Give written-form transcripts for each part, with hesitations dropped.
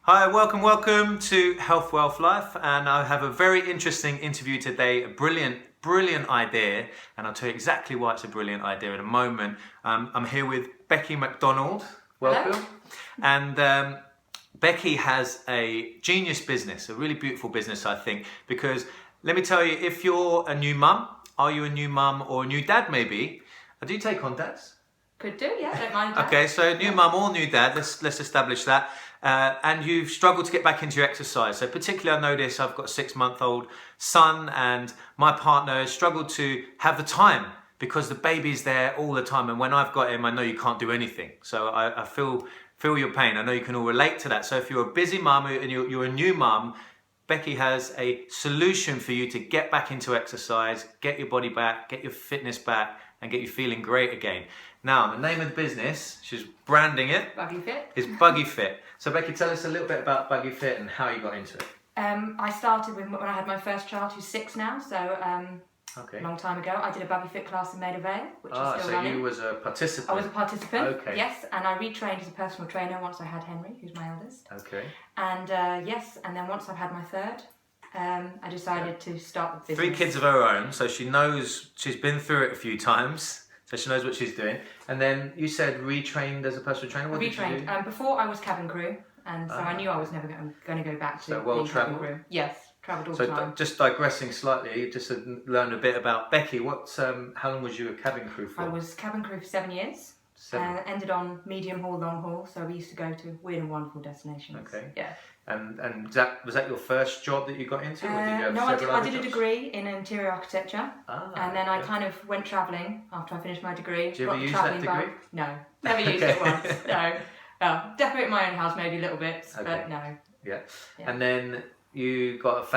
Hi, welcome to Health, Wealth, Life, and I have a very interesting interview today, a brilliant idea, and I'll tell you exactly why it's a brilliant idea in a moment. I'm here with Becky McDonald, welcome. Hello. And Becky has a genius business, a really beautiful business I think, because let me tell you, if you're a new mum, are you a new mum or a new dad maybe? Do you take contacts? Could do, yeah, don't mind that. Okay, so new mum or new dad, let's establish that. And you've struggled to get back into your exercise. So particularly I notice I've got a 6-month-old son and my partner has struggled to have the time because the baby's there all the time. And when I've got him, I know you can't do anything. So I feel your pain. I know you can all relate to that. So if you're a busy mum and you're a new mum, Becky has a solution for you to get back into exercise, get your body back, get your fitness back, and get you feeling great again. Now, the name of the business, she's branding it, BuggyFit. is BuggyFit. So Becky, tell us a little bit about BuggyFit and how you got into it. I started when I had my first child, who's 6 now, so Okay. a long time ago. I did a BuggyFit class in Maida Vale, which is still so running. you was a participant. I was a participant, Okay. yes, and I retrained as a personal trainer once I had Henry, who's my eldest. Okay. And yes, and then once I've had my third, I decided to start the business. 3 kids of her own, so she knows, she's been through it a few times. So she knows what she's doing. And then you said retrained as a personal trainer. What did you Retrained. do? Before I was cabin crew, and so I knew I was never going to go back to So well being cabin travelled? crew. Yes, travelled all So the time. just digressing slightly, just to learn a bit about Becky. How long was you a cabin crew for? I was cabin crew for 7 years. 7. Ended on medium haul, long haul, so we used to go to weird and wonderful destinations. Okay. Yeah. And was that your first job that you got into? Or did you have No, I several other did a jobs? degree in interior architecture, and then I okay. kind of went travelling after I finished my degree. Did you ever got the use that travelling degree? bug. No, never used it once. No, decorate my own house maybe a little bit, but no. Yeah. Yeah. And then you got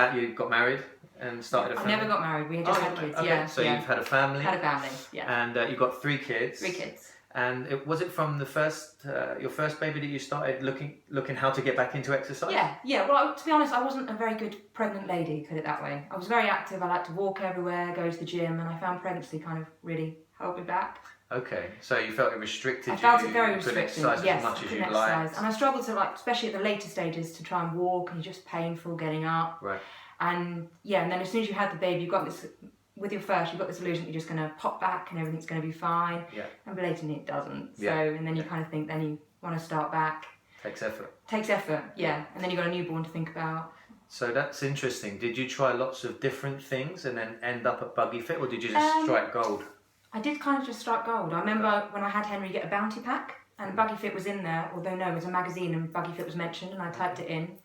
married and started a family? I never got married. We had just had kids. Okay. Yeah. So yeah. you've had a family. Had a family. Yeah. And you got 3 kids. 3 kids. And was it from the first your first baby that you started looking how to get back into exercise? Yeah. Well, to be honest, I wasn't a very good pregnant lady, put it that way. I was very active. I liked to walk everywhere, go to the gym, and I found pregnancy kind of really held me back. Okay, so you felt it restricted. I felt it very you couldn't restricted. exercise Yes, as much I as couldn't you'd like. exercise, and I struggled to especially at the later stages, to try and walk, and you're just painful getting up. Right. And and then as soon as you had the baby, you've got this. With your first, you've got this illusion that you're just going to pop back and everything's going to be fine. Yeah. And blatantly it doesn't. So, Yeah. and then you kind of think, then you want to start back. Takes effort. Takes effort, yeah. And then you've got a newborn to think about. So that's interesting. Did you try lots of different things and then end up at BuggyFit, or did you just strike gold? I did kind of just strike gold. I remember when I had Henry get a bounty pack, and BuggyFit was in there, although no, it was a magazine and BuggyFit was mentioned, and I typed it in.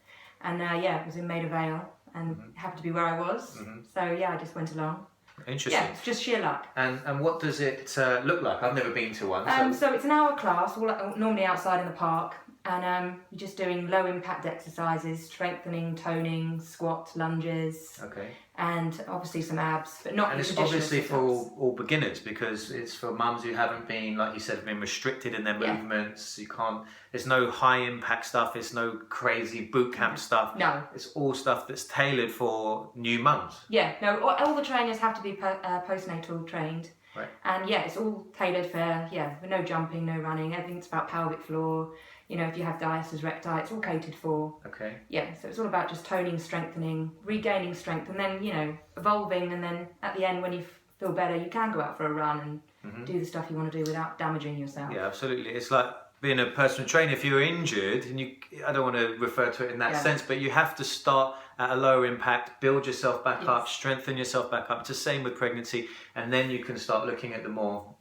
And it was in Maida Vale, and it happened to be where I was. So I just went along. Interesting. Yeah, it's just sheer luck. And what does it look like? I've never been to one. So it's an hour class, normally outside in the park, and you're just doing low impact exercises, strengthening, toning, squats, lunges, Okay. and obviously some abs, but not. And it's traditional obviously for sit-ups. all beginners, because it's for mums who haven't been, like you said, been restricted in their movements. You can't. There's no high impact stuff. It's no crazy boot camp stuff. No. It's all stuff that's tailored for new mums. Yeah, no. All the trainers have to be postnatal trained. Right. And it's all tailored for no jumping, no running. Everything's about pelvic floor. If you have diastasis recti, it's all catered for. Okay. Yeah, so it's all about just toning, strengthening, regaining strength, and then, evolving. And then at the end, when you feel better, you can go out for a run and do the stuff you want to do without damaging yourself. Yeah, absolutely. It's like being a personal trainer. If you're injured, and I don't want to refer to it in that sense, but you have to start at a lower impact, build yourself back up, strengthen yourself back up. It's the same with pregnancy, and then you can start looking at the more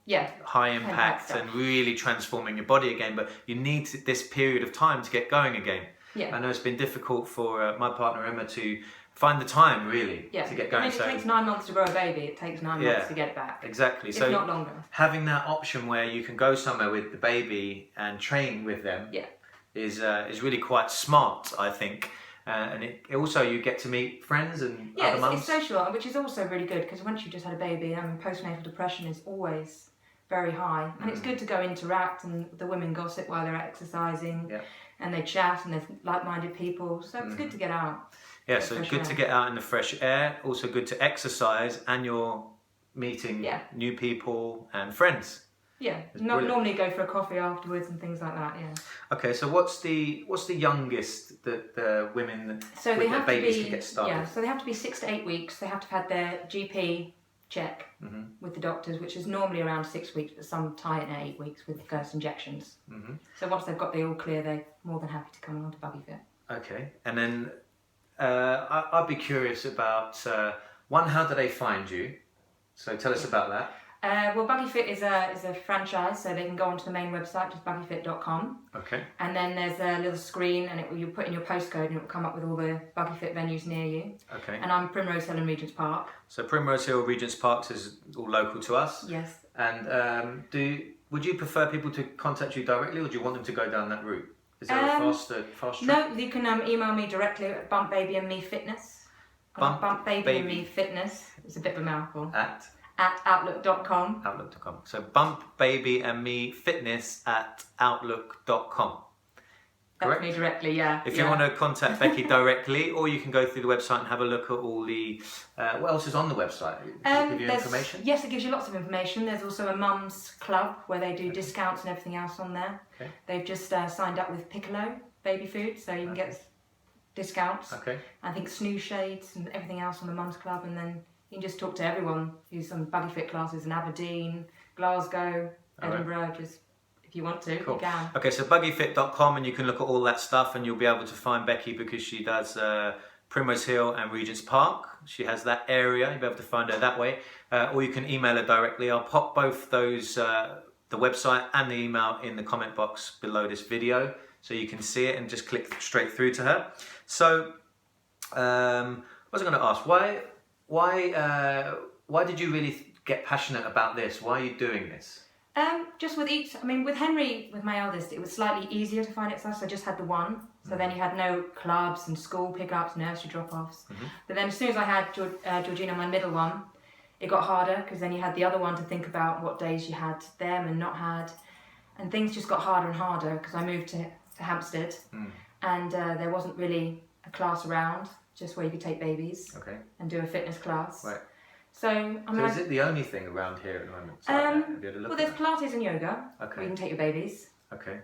high impact and really transforming your body again. But you need this period of time to get going again. Yeah. I know it's been difficult for my partner Emma to find the time really to get going. If it takes 9 months to grow a baby, it takes 9 months to get it back. Exactly. If So not longer. having that option where you can go somewhere with the baby and train with them is really quite smart, I think. And it also, you get to meet friends and other mums. It's social, which is also really good, because once you've just had a baby, postnatal depression is always very high, and it's good to go interact, and the women gossip while they're exercising, and they chat, and there's like-minded people, so it's good to get out. Yeah, so it's good to get out in the fresh air, also good to exercise, and you're meeting new people and friends. Yeah, normally go for a coffee afterwards and things like that. Yeah. Okay, so what's the youngest that the women with their babies can get started? Yeah, so they have to be 6 to 8 weeks. They have to have had their GP check with the doctors, which is normally around 6 weeks, but some tie it at 8 weeks with the first injections. So once they've got the all clear, they're more than happy to come on to BuggyFit. Okay, and then I'd be curious about one, how do they find you? So tell us about that. Well, BuggyFit is a franchise, so they can go onto the main website, just BuggyFit.com. Okay. And then there's a little screen, and you put in your postcode, and it will come up with all the BuggyFit venues near you. Okay. And I'm Primrose Hill and Regent's Park. So Primrose Hill, Regent's Park is all local to us. Yes. And would you prefer people to contact you directly, or do you want them to go down that route? Is there a fast track? No, you can email me directly at BumpBabyandMeFitness. BumpBabyandMeFitness. It's a bit of a mouthful. At outlook.com. Outlook.com. So BumpBabyandMeFitness at outlook.com. That's me directly, yeah. If you want to contact Becky directly, or you can go through the website and have a look at all the... what else is on the website? Does it give you information? Yes, it gives you lots of information. There's also a mum's club where they do discounts and everything else on there. Okay. They've just signed up with Piccolo baby food, so you can get discounts. Okay. I think snooze shades and everything else on the mum's club, and then you can just talk to everyone. Use some BuggyFit classes in Aberdeen, Glasgow, Edinburgh, just if you want to, you can. Okay, so BuggyFit.com, and you can look at all that stuff, and you'll be able to find Becky because she does Primrose Hill and Regent's Park. She has that area. You'll be able to find her that way. Or you can email her directly. I'll pop both those, the website and the email, in the comment box below this video, so you can see it and just click straight through to her. So, what was I going to ask? Why did you really get passionate about this? Why are you doing this? Just with with Henry, with my eldest, it was slightly easier to find exercise. I just had the one. So then you had no clubs and school pickups, nursery drop-offs. But then as soon as I had Georgina, my middle one, it got harder, because then you had the other one to think about what days you had them and not had. And things just got harder and harder, because I moved to Hampstead, and there wasn't really a class around, just where you could take babies and do a fitness class. Right. So, is it the only thing around here at the moment? Well, there's Pilates and yoga, where you can take your babies. Okay.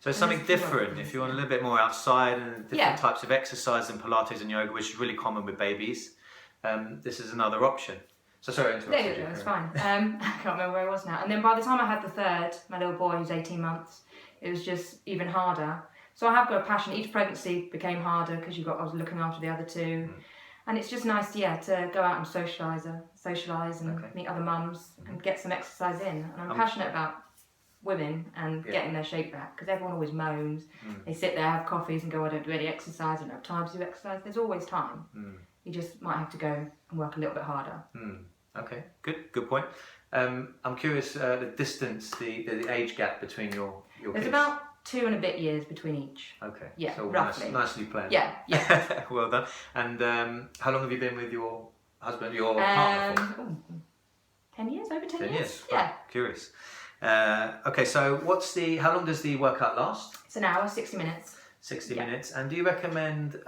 So it's something different. If you want a little bit more outside and different types of exercise than Pilates and yoga, which is really common with babies, this is another option. So sorry, I interrupted you. There you go, it's fine. I can't remember where I was now. And then by the time I had the third, my little boy who's 18 months, it was just even harder. So I have got a passion. Each pregnancy became harder because I was looking after the other two. And it's just nice, to go out and socialise and meet other mums and get some exercise in. And I'm passionate about women and getting their shape back, because everyone always moans. They sit there, have coffees and go, I don't do any exercise, I don't have time to do exercise. There's always time. You just might have to go and work a little bit harder. Okay, good point. I'm curious, the distance, the age gap between your There's kids. about 2 and a bit years between each. Okay. Yeah, so roughly. Nicely planned. Yeah. Well done. And how long have you been with your husband, your partner for? 10 years, over 10 years. 10 years. Yeah. Wow, curious. Okay, so how long does the workout last? It's an hour, 60 minutes. 60 minutes. And do you recommend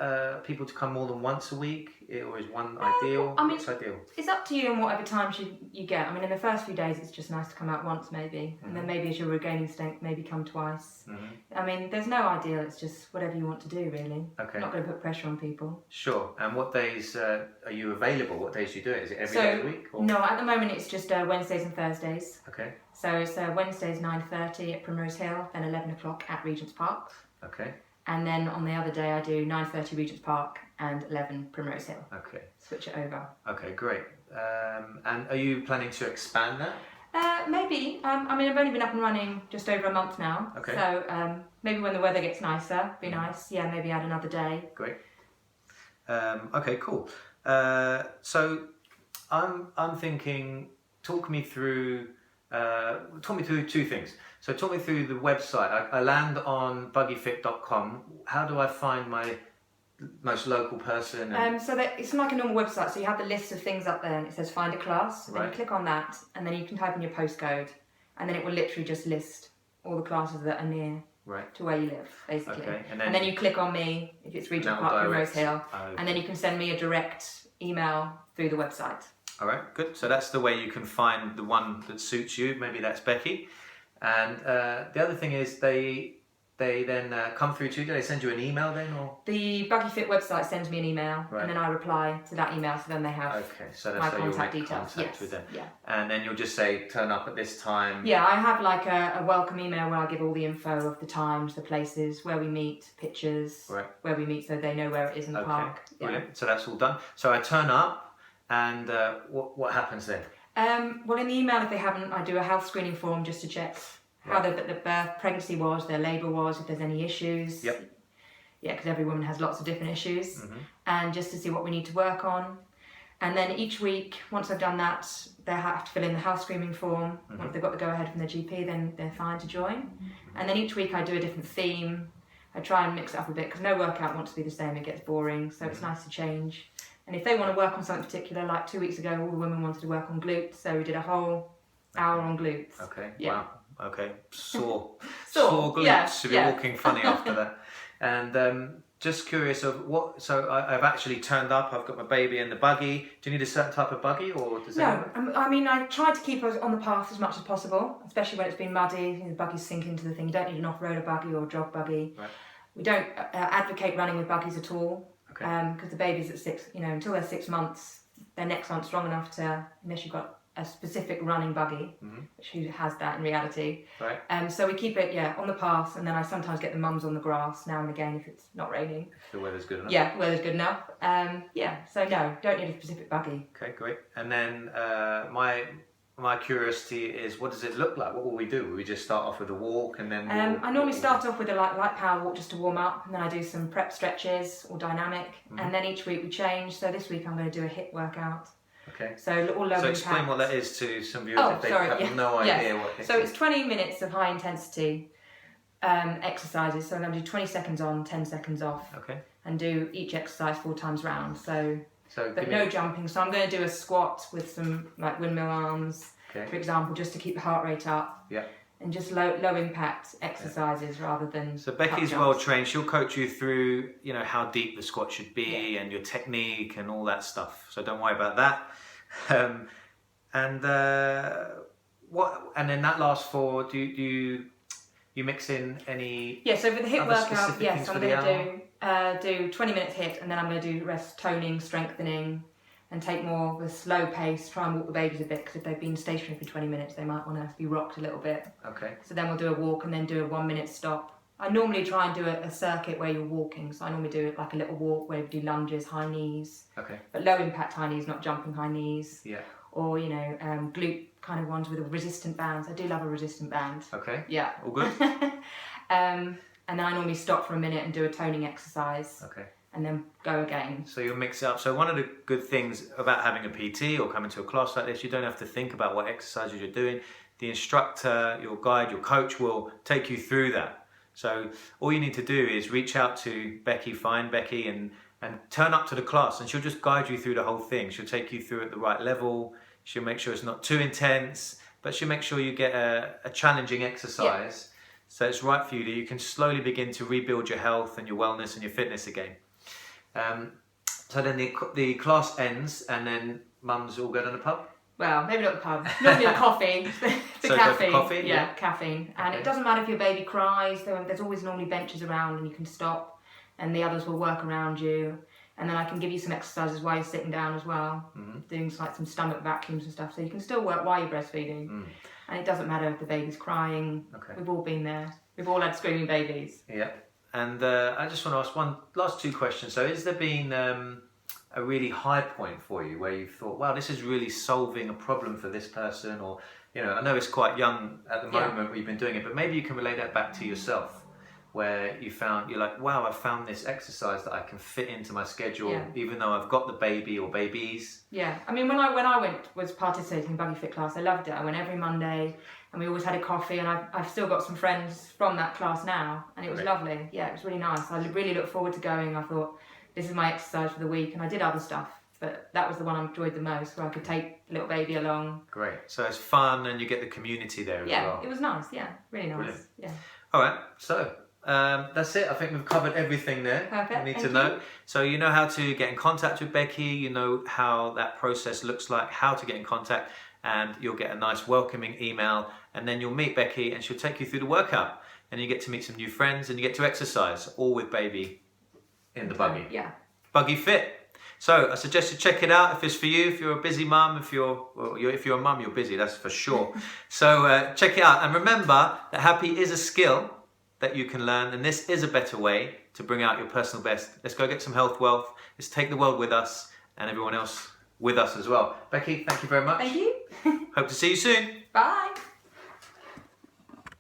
people to come more than once a week, or is one ideal? What's ideal? It's up to you and whatever times you get. In the first few days, it's just nice to come out once maybe, and then maybe as you're regaining strength, maybe come twice. There's no ideal. It's just whatever you want to do, really. Okay. Not going to put pressure on people. Sure. And what days are you available? What days do you do it? Is it every day of the week? Or? No, at the moment it's just Wednesdays and Thursdays. Okay. So it's Wednesdays 9:30 at Primrose Hill, then 11 o'clock at Regent's Park. Okay. And then on the other day I do 9:30 Regent's Park and 11 Primrose Hill. Okay. Switch it over. Okay, great. And are you planning to expand that? Maybe. I've only been up and running just over a month now. Okay. So maybe when the weather gets nicer, be nice. Yeah, maybe add another day. Great. Okay, cool. So I'm thinking, talk me through 2 things. So talk me through the website. I land on BuggyFit.com. How do I find my most local person? So it's like a normal website. So you have the list of things up there, and it says find a class. And then you click on that, and then you can type in your postcode, and then it will literally just list all the classes that are near to where you live, basically. Okay. And then you click on me if it's Regent Park, Primrose Hill, and then you can send me a direct email through the website. All right, good. So that's the way you can find the one that suits you. Maybe that's Becky. And the other thing is they then come through to you. Do they send you an email then, or? The BuggyFit website sends me an email, Right. and then I reply to that email, so then they have Okay, so that's my how you'll contact make details. contact with them. Yeah. And then you'll just say, turn up at this time. Yeah, I have like a welcome email where I give all the info of the times, the places, where we meet, pictures, Right. where we meet, so they know where it is in the park. Yeah. Brilliant. So that's all done. So I turn up, and what happens then? Well, in the email, if they haven't, I do a health screening form just to check how the birth, pregnancy was, their labour was, if there's any issues. Yep. Yeah, because every woman has lots of different issues. Mm-hmm. And just to see what we need to work on. And then each week, once I've done that, they have to fill in the health screening form. Mm-hmm. Once they've got the go-ahead from their GP, then they're fine to join. Mm-hmm. And then each week I do a different theme. I try and mix it up a bit, because no workout wants to be the same, it gets boring, so it's nice to change. And if they want to work on something particular, like 2 weeks ago, all the women wanted to work on glutes, so we did a whole hour on glutes. Okay, Yeah. wow. Okay, sore Sore, glutes. yeah, Should be yeah. walking funny after that. And just curious of what. So I've actually turned up. I've got my baby in the buggy. Do you need a certain type of buggy, or does No, I mean, I try to keep us on the path as much as possible, especially when it's been muddy. The buggies sink into the thing. You don't need an off-roader buggy or a jog buggy. Right. We don't advocate running with buggies at all, Okay. because the babies at 6, until they're 6 months, their necks aren't strong enough to, unless you've got a specific running buggy, which who has that in reality. Right. So we keep it, on the path, and then I sometimes get the mums on the grass now and again if it's not raining. If the weather's good enough. Yeah, weather's good enough. So no, don't need a specific buggy. Okay, great. And then my curiosity is, what does it look like? What will we do? Will we just start off with a walk and then? I normally start off with a light power walk just to warm up, and then I do some prep stretches or dynamic, and then each week we change. So this week I'm going to do a hit workout. Okay. So all low So impact. explain what that is to some viewers if they have no idea what hit So is. it's 20 minutes of high intensity exercises. So I'm going to do 20 seconds on, 10 seconds off, Okay. and do each exercise 4 times round. So But no jumping. So I'm going to do a squat with some like windmill arms, Okay. for example, just to keep the heart rate up. Yeah. And just low impact exercises rather than. So Becky's cut well jumps. trained. She'll coach you through, how deep the squat should be and your technique and all that stuff. So don't worry about that. And then that lasts for. Do you mix in any? Yeah. So for the hip other workout, specific yes, things I'm for the going to do 20 minutes hit, and then I'm going to do the rest toning, strengthening, and take more of a slow pace. Try and walk the babies a bit, because if they've been stationary for 20 minutes, they might want to be rocked a little bit. Okay. So then we'll do a walk and then do a 1 minute stop. I normally try and do a circuit where you're walking. So I normally do it like a little walk where you do lunges, high knees. Okay. But low impact high knees, not jumping high knees. Yeah. Or, glute kind of ones with resistant bands. I do love a resistant band. Okay. Yeah. All good. And then I normally stop for a minute and do a toning exercise. Okay. And then go again. So you'll mix it up. So one of the good things about having a PT or coming to a class like this, you don't have to think about what exercises you're doing. The instructor, your guide, your coach will take you through that. So all you need to do is reach out to Becky, find Becky, and turn up to the class, and she'll just guide you through the whole thing. She'll take you through at the right level. She'll make sure it's not too intense, but she'll make sure you get a challenging exercise. Yeah. So it's right for you, that you can slowly begin to rebuild your health and your wellness and your fitness again. So then the class ends, and then mums all go to the pub? Well, maybe not the pub. Normally a coffee. The so caffeine. Go for coffee? Yeah, caffeine. And Okay. It doesn't matter if your baby cries. There's always normally benches around, and you can stop, and the others will work around you. And then I can give you some exercises while you're sitting down as well, doing like some stomach vacuums and stuff. So you can still work while you're breastfeeding. And it doesn't matter if the baby's crying. Okay. We've all been there. We've all had screaming babies. Yeah. And I just want to ask last 2 questions. So has there been a really high point for you where you thought, wow, this is really solving a problem for this person? Or, I know it's quite young at the moment where you've been doing it, but maybe you can relate that back to yourself, where you're like, wow, I found this exercise that I can fit into my schedule, even though I've got the baby or babies. Yeah. I mean, when I was participating in BuggyFit class, I loved it. I went every Monday, and we always had a coffee, and I've still got some friends from that class now, and it was lovely. Yeah, it was really nice. I really look forward to going. I thought, this is my exercise for the week, and I did other stuff, but that was the one I enjoyed the most, where I could take the little baby along. Great. So it's fun, and you get the community there as well. Yeah, it was nice. Yeah, really nice. Brilliant. Yeah. All right. So That's it. I think we've covered everything there. Perfect. You need Thank to know. you. So you know how to get in contact with Becky. You know how that process looks like, how to get in contact, and you'll get a nice welcoming email, and then you'll meet Becky, and she'll take you through the workout, and you get to meet some new friends, and you get to exercise, all with baby in the buggy. Yeah. BuggyFit. So I suggest you check it out if it's for you. If you're a busy mum, if you're a mum, you're busy. That's for sure. So check it out, and remember that happy is a skill that you can learn, and this is a better way to bring out your personal best. Let's go get some health wealth. Let's take the world with us, and everyone else with us as well. Becky, thank you very much. Thank you. Hope to see you soon. Bye.